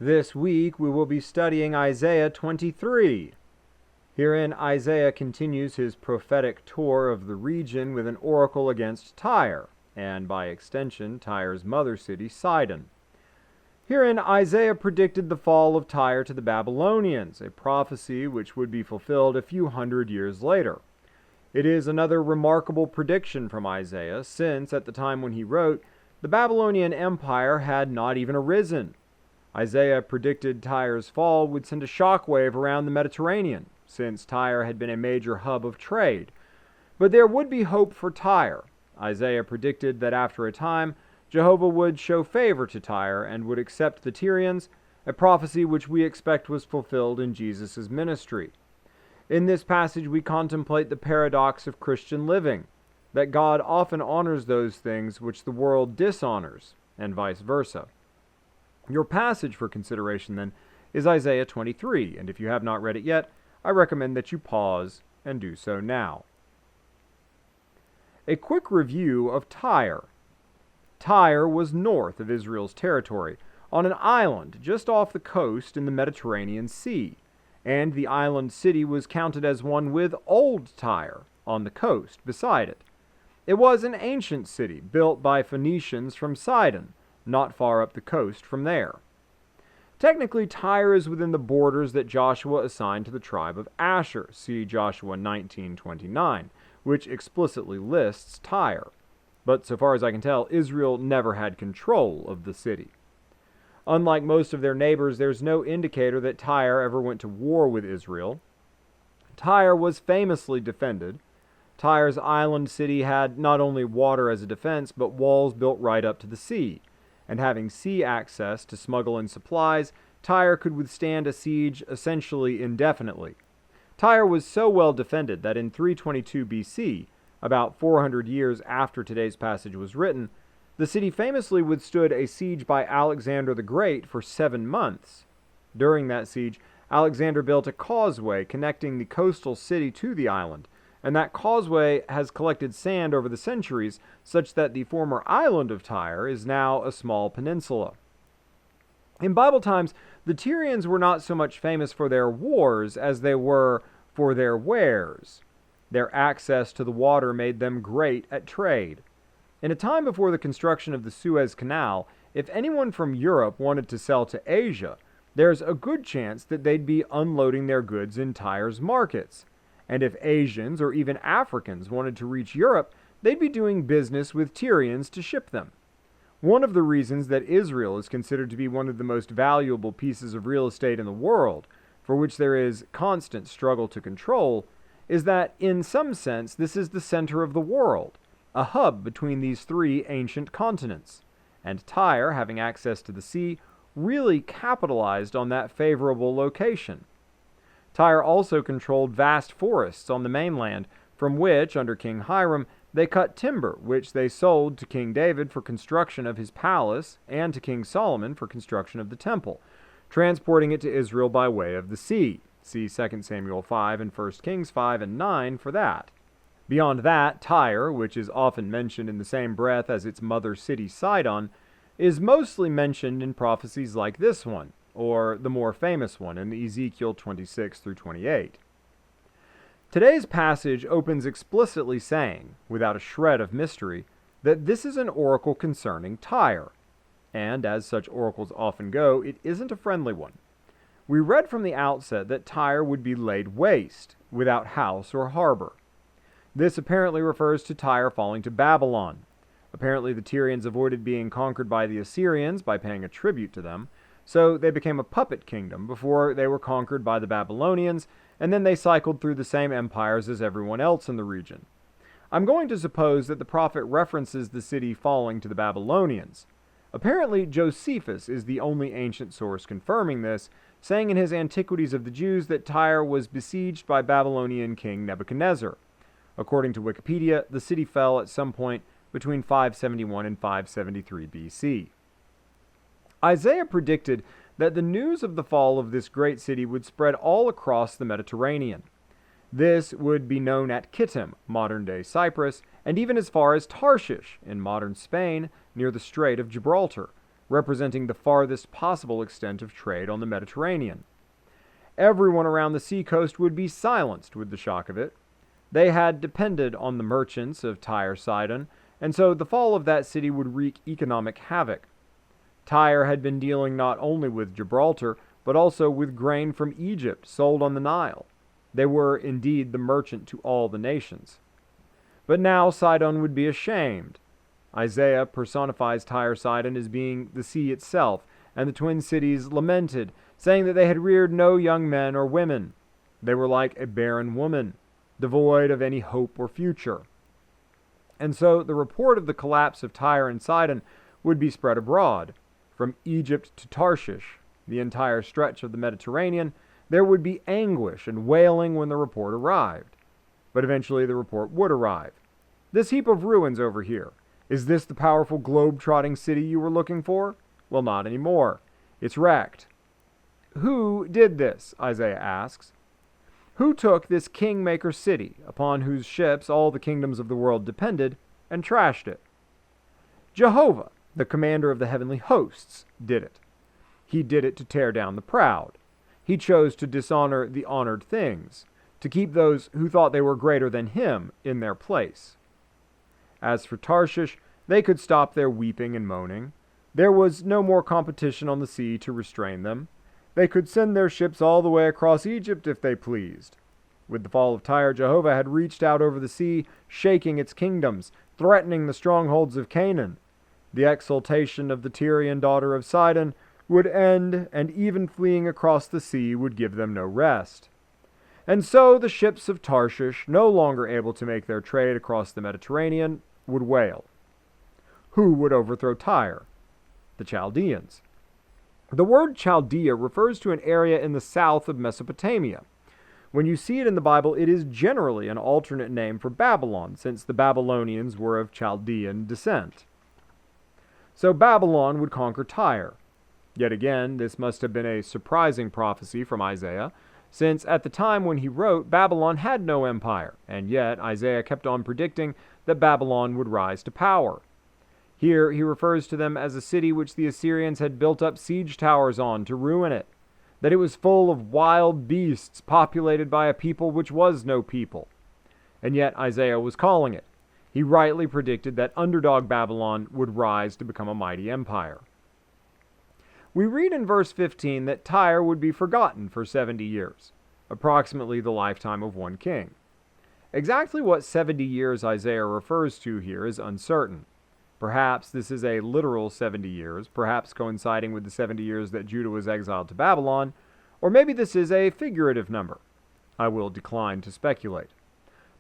This week we will be studying Isaiah 23. Herein Isaiah continues his prophetic tour of the region with an oracle against Tyre, and by extension Tyre's mother city, Sidon. Herein Isaiah predicted the fall of Tyre to the Babylonians, a prophecy which would be fulfilled a few hundred years later. It is another remarkable prediction from Isaiah, since at the time when he wrote, the Babylonian Empire had not even arisen. Isaiah predicted Tyre's fall would send a shockwave around the Mediterranean, since Tyre had been a major hub of trade. But there would be hope for Tyre. Isaiah predicted that after a time, Jehovah would show favor to Tyre and would accept the Tyrians, a prophecy which we expect was fulfilled in Jesus' ministry. In this passage we contemplate the paradox of Christian living, that God often honors those things which the world dishonors, and vice versa. Your passage for consideration, then, is Isaiah 23, and if you have not read it yet, I recommend that you pause and do so now. A quick review of Tyre. Tyre was north of Israel's territory, on an island just off the coast in the Mediterranean Sea, and the island city was counted as one with Old Tyre on the coast beside it. It was an ancient city built by Phoenicians from Sidon, not far up the coast from there. Technically, Tyre is within the borders that Joshua assigned to the tribe of Asher, see Joshua 19:29, which explicitly lists Tyre. But so far as I can tell, Israel never had control of the city. Unlike most of their neighbors, there's no indicator that Tyre ever went to war with Israel. Tyre was famously defended. Tyre's island city had not only water as a defense, but walls built right up to the sea. And having sea access to smuggle in supplies, Tyre could withstand a siege essentially indefinitely. Tyre was so well defended that in 322 BC, about 400 years after today's passage was written, the city famously withstood a siege by Alexander the Great for 7 months. During that siege, Alexander built a causeway connecting the coastal city to the island, and that causeway has collected sand over the centuries such that the former island of Tyre is now a small peninsula. In Bible times, the Tyrians were not so much famous for their wars as they were for their wares. Their access to the water made them great at trade. In a time before the construction of the Suez Canal, if anyone from Europe wanted to sell to Asia, there's a good chance that they'd be unloading their goods in Tyre's markets. And if Asians or even Africans wanted to reach Europe, they'd be doing business with Tyrians to ship them. One of the reasons that Israel is considered to be one of the most valuable pieces of real estate in the world, for which there is constant struggle to control, is that, in some sense, this is the center of the world, a hub between these 3 ancient continents. And Tyre, having access to the sea, really capitalized on that favorable location. Tyre also controlled vast forests on the mainland, from which, under King Hiram, they cut timber, which they sold to King David for construction of his palace and to King Solomon for construction of the temple, transporting it to Israel by way of the sea. See 2 Samuel 5 and 1 Kings 5 and 9 for that. Beyond that, Tyre, which is often mentioned in the same breath as its mother city Sidon, is mostly mentioned in prophecies like this one, or the more famous one in Ezekiel 26 through 28. Today's passage opens explicitly saying, without a shred of mystery, that this is an oracle concerning Tyre. And as such oracles often go, it isn't a friendly one. We read from the outset that Tyre would be laid waste, without house or harbor. This apparently refers to Tyre falling to Babylon. Apparently the Tyrians avoided being conquered by the Assyrians by paying a tribute to them, so they became a puppet kingdom before they were conquered by the Babylonians, and then they cycled through the same empires as everyone else in the region. I'm going to suppose that the prophet references the city falling to the Babylonians. Apparently, Josephus is the only ancient source confirming this, saying in his Antiquities of the Jews that Tyre was besieged by Babylonian king Nebuchadnezzar. According to Wikipedia, the city fell at some point between 571 and 573 BC. Isaiah predicted that the news of the fall of this great city would spread all across the Mediterranean. This would be known at Kittim, modern-day Cyprus, and even as far as Tarshish, in modern Spain, near the Strait of Gibraltar, representing the farthest possible extent of trade on the Mediterranean. Everyone around the seacoast would be silenced with the shock of it. They had depended on the merchants of Tyre Sidon, and so the fall of that city would wreak economic havoc. Tyre had been dealing not only with Gibraltar, but also with grain from Egypt sold on the Nile. They were indeed the merchant to all the nations. But now Sidon would be ashamed. Isaiah personifies Tyre Sidon as being the sea itself, and the twin cities lamented, saying that they had reared no young men or women. They were like a barren woman, devoid of any hope or future. And so the report of the collapse of Tyre and Sidon would be spread abroad. From Egypt to Tarshish, the entire stretch of the Mediterranean, there would be anguish and wailing when the report arrived. But eventually the report would arrive. This heap of ruins over here, is this the powerful globe-trotting city you were looking for? Well, not anymore. It's wrecked. Who did this? Isaiah asks. Who took this kingmaker city, upon whose ships all the kingdoms of the world depended, and trashed it? Jehovah, the commander of the heavenly hosts, did it. He did it to tear down the proud. He chose to dishonor the honored things, to keep those who thought they were greater than him in their place. As for Tarshish, they could stop their weeping and moaning. There was no more competition on the sea to restrain them. They could send their ships all the way across Egypt if they pleased. With the fall of Tyre, Jehovah had reached out over the sea, shaking its kingdoms, threatening the strongholds of Canaan. The exultation of the Tyrian daughter of Sidon would end, and even fleeing across the sea would give them no rest. And so the ships of Tarshish, no longer able to make their trade across the Mediterranean, would wail. Who would overthrow Tyre? The Chaldeans. The word Chaldea refers to an area in the south of Mesopotamia. When you see it in the Bible, it is generally an alternate name for Babylon, since the Babylonians were of Chaldean descent. So Babylon would conquer Tyre. Yet again, this must have been a surprising prophecy from Isaiah, since at the time when he wrote, Babylon had no empire, and yet Isaiah kept on predicting that Babylon would rise to power. Here he refers to them as a city which the Assyrians had built up siege towers on to ruin it, that it was full of wild beasts populated by a people which was no people. And yet Isaiah was calling it. He rightly predicted that underdog Babylon would rise to become a mighty empire. We read in verse 15 that Tyre would be forgotten for 70 years, approximately the lifetime of one king. Exactly what 70 years Isaiah refers to here is uncertain. Perhaps this is a literal 70 years, perhaps coinciding with the 70 years that Judah was exiled to Babylon, or maybe this is a figurative number. I will decline to speculate.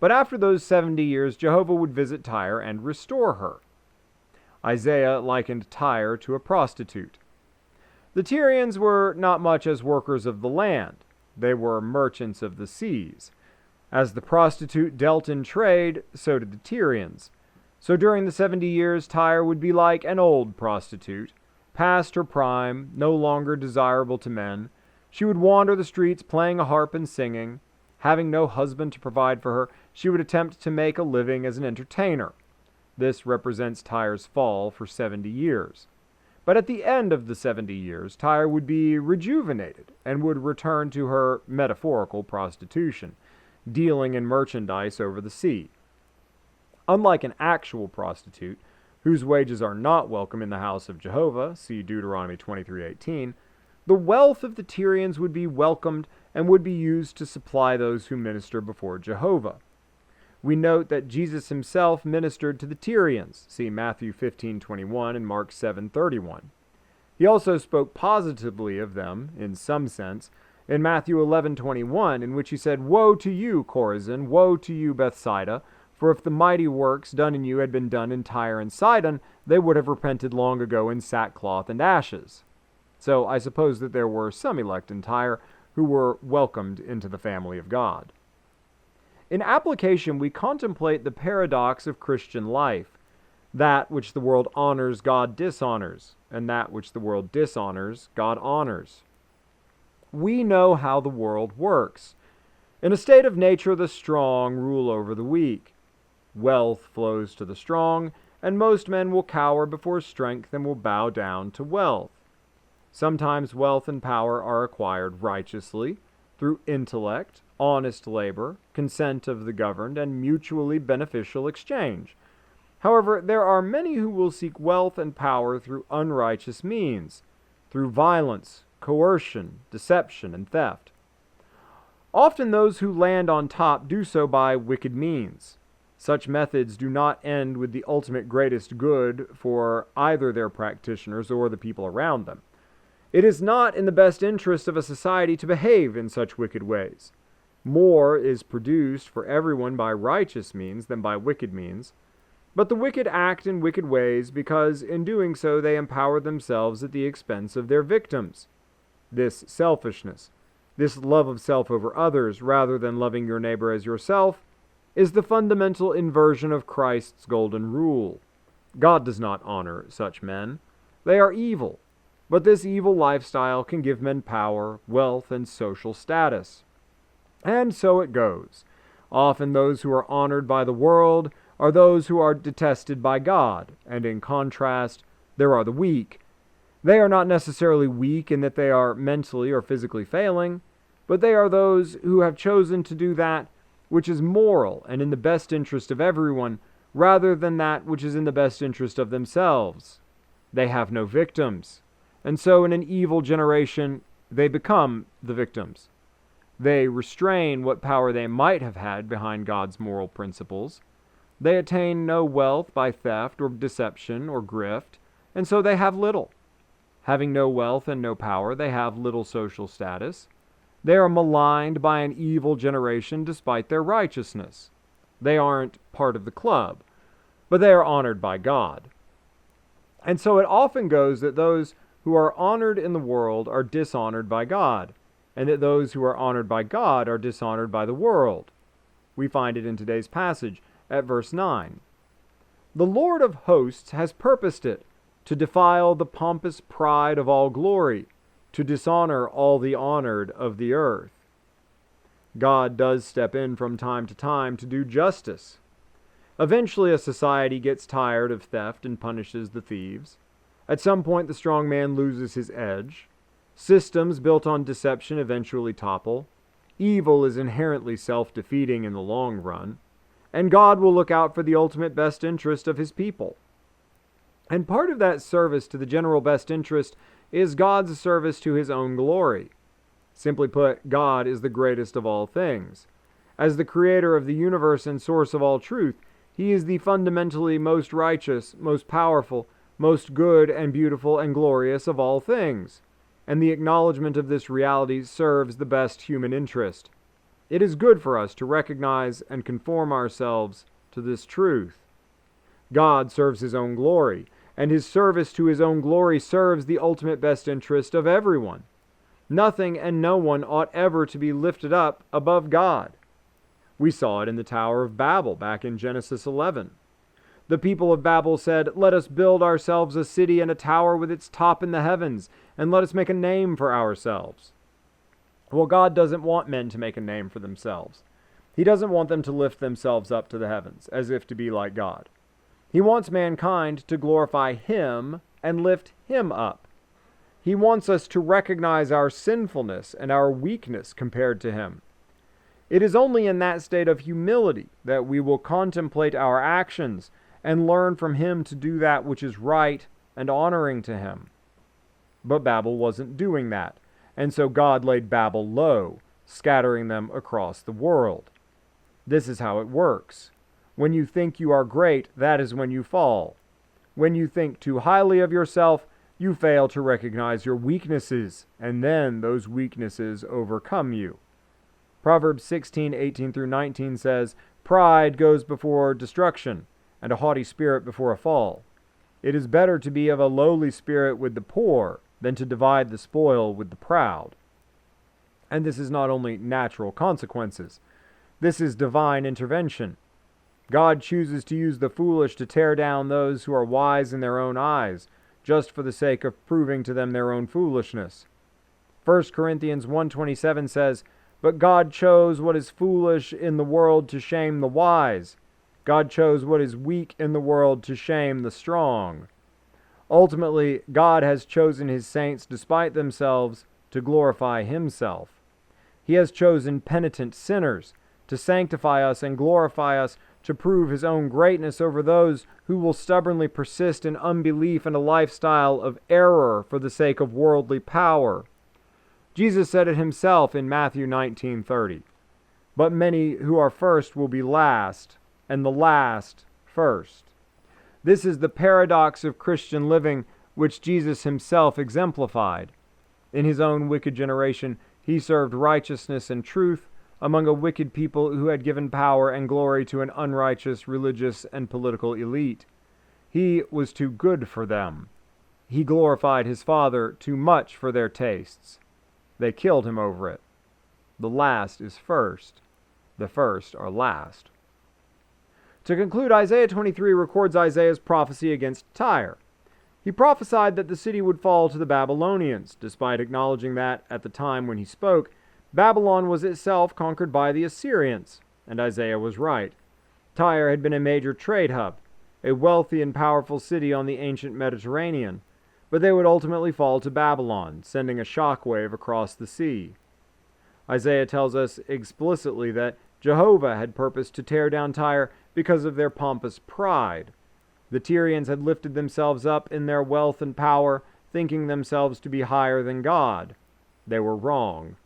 But after those 70 years, Jehovah would visit Tyre and restore her. Isaiah likened Tyre to a prostitute. The Tyrians were not much as workers of the land. They were merchants of the seas. As the prostitute dealt in trade, so did the Tyrians. So during the 70 years, Tyre would be like an old prostitute, past her prime, no longer desirable to men. She would wander the streets playing a harp and singing. Having no husband to provide for her, she would attempt to make a living as an entertainer. This represents Tyre's fall for 70 years. But at the end of the 70 years, Tyre would be rejuvenated and would return to her metaphorical prostitution, dealing in merchandise over the sea. Unlike an actual prostitute, whose wages are not welcome in the house of Jehovah, see Deuteronomy 23:18, the wealth of the Tyrians would be welcomed and would be used to supply those who minister before Jehovah. We note that Jesus himself ministered to the Tyrians, see Matthew 15:21 and Mark 7:31. He also spoke positively of them, in some sense, in Matthew 11:21, in which he said, "Woe to you, Chorazin! Woe to you, Bethsaida! For if the mighty works done in you had been done in Tyre and Sidon, they would have repented long ago in sackcloth and ashes." So I suppose that there were some elect in Tyre who were welcomed into the family of God. In application, we contemplate the paradox of Christian life. That which the world honors, God dishonors, and that which the world dishonors, God honors. We know how the world works. In a state of nature, the strong rule over the weak. Wealth flows to the strong, and most men will cower before strength and will bow down to wealth. Sometimes wealth and power are acquired righteously, through intellect, honest labor, consent of the governed, and mutually beneficial exchange. However, there are many who will seek wealth and power through unrighteous means, through violence, coercion, deception, and theft. Often those who land on top do so by wicked means. Such methods do not end with the ultimate greatest good for either their practitioners or the people around them. It is not in the best interest of a society to behave in such wicked ways. More is produced for everyone by righteous means than by wicked means. But the wicked act in wicked ways because in doing so they empower themselves at the expense of their victims. This selfishness, this love of self over others rather than loving your neighbor as yourself, is the fundamental inversion of Christ's golden rule. God does not honor such men. They are evil, but this evil lifestyle can give men power, wealth, and social status. And so it goes. Often those who are honored by the world are those who are detested by God, and in contrast, there are the weak. They are not necessarily weak in that they are mentally or physically failing, but they are those who have chosen to do that which is moral and in the best interest of everyone, rather than that which is in the best interest of themselves. They have no victims, and so in an evil generation, they become the victims. They restrain what power they might have had behind God's moral principles. They attain no wealth by theft or deception or grift, and so they have little. Having no wealth and no power, they have little social status. They are maligned by an evil generation despite their righteousness. They aren't part of the club, but they are honored by God. And so it often goes that those who are honored in the world are dishonored by God, and that those who are honored by God are dishonored by the world. We find it in today's passage at verse 9. The Lord of hosts has purposed it, to defile the pompous pride of all glory, to dishonor all the honored of the earth. God does step in from time to time to do justice. Eventually a society gets tired of theft and punishes the thieves. At some point the strong man loses his edge. Systems built on deception eventually topple. Evil is inherently self-defeating in the long run. And God will look out for the ultimate best interest of his people. And part of that service to the general best interest is God's service to his own glory. Simply put, God is the greatest of all things. As the creator of the universe and source of all truth, he is the fundamentally most righteous, most powerful, most good and beautiful and glorious of all things. And the acknowledgement of this reality serves the best human interest. It is good for us to recognize and conform ourselves to this truth. God serves his own glory, and his service to his own glory serves the ultimate best interest of everyone. Nothing and no one ought ever to be lifted up above God. We saw it in the Tower of Babel back in Genesis 11. The people of Babel said, "Let us build ourselves a city and a tower with its top in the heavens, and let us make a name for ourselves." Well, God doesn't want men to make a name for themselves. He doesn't want them to lift themselves up to the heavens, as if to be like God. He wants mankind to glorify him and lift him up. He wants us to recognize our sinfulness and our weakness compared to him. It is only in that state of humility that we will contemplate our actions and learn from him to do that which is right and honoring to him. But Babel wasn't doing that, and so God laid Babel low, scattering them across the world. This is how it works. When you think you are great, that is when you fall. When you think too highly of yourself, you fail to recognize your weaknesses, and then those weaknesses overcome you. Proverbs 16:18-19 says, "Pride goes before destruction, and a haughty spirit before a fall. It is better to be of a lowly spirit with the poor than to divide the spoil with the proud." And this is not only natural consequences. This is divine intervention. God chooses to use the foolish to tear down those who are wise in their own eyes, just for the sake of proving to them their own foolishness. 1 Corinthians 1:27 says, "But God chose what is foolish in the world to shame the wise. God chose what is weak in the world to shame the strong. Ultimately, God has chosen his saints despite themselves to glorify himself. He has chosen penitent sinners to sanctify us and glorify us, to prove his own greatness over those who will stubbornly persist in unbelief and a lifestyle of error for the sake of worldly power. Jesus said it himself in Matthew 19:30. But many who are first will be last, and the last first. This is the paradox of Christian living which Jesus himself exemplified. In his own wicked generation, he served righteousness and truth among a wicked people who had given power and glory to an unrighteous religious and political elite. He was too good for them. He glorified his Father too much for their tastes. They killed him over it. The last is first. The first are last. To conclude, Isaiah 23 records Isaiah's prophecy against Tyre. He prophesied that the city would fall to the Babylonians, despite acknowledging that, at the time when he spoke, Babylon was itself conquered by the Assyrians, and Isaiah was right. Tyre had been a major trade hub, a wealthy and powerful city on the ancient Mediterranean, but they would ultimately fall to Babylon, sending a shockwave across the sea. Isaiah tells us explicitly that Jehovah had purposed to tear down Tyre because of their pompous pride. The Tyrians had lifted themselves up in their wealth and power, thinking themselves to be higher than God. They were wrong.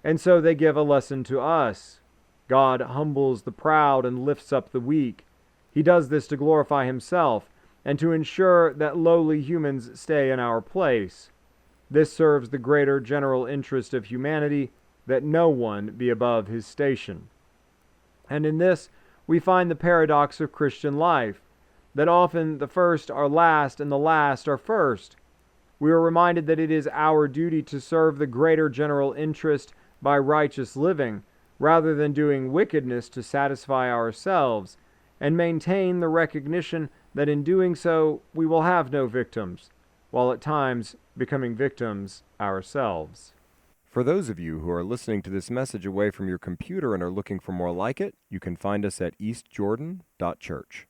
And so they give a lesson to us. God humbles the proud and lifts up the weak. He does this to glorify himself and to ensure that lowly humans stay in our place. This serves the greater general interest of humanity, that no one be above his station. And in this, we find the paradox of Christian life, that often the first are last and the last are first. We are reminded that it is our duty to serve the greater general interest by righteous living, rather than doing wickedness to satisfy ourselves, and maintain the recognition that in doing so we will have no victims, while at times becoming victims ourselves. For those of you who are listening to this message away from your computer and are looking for more like it, you can find us at eastjordan.church.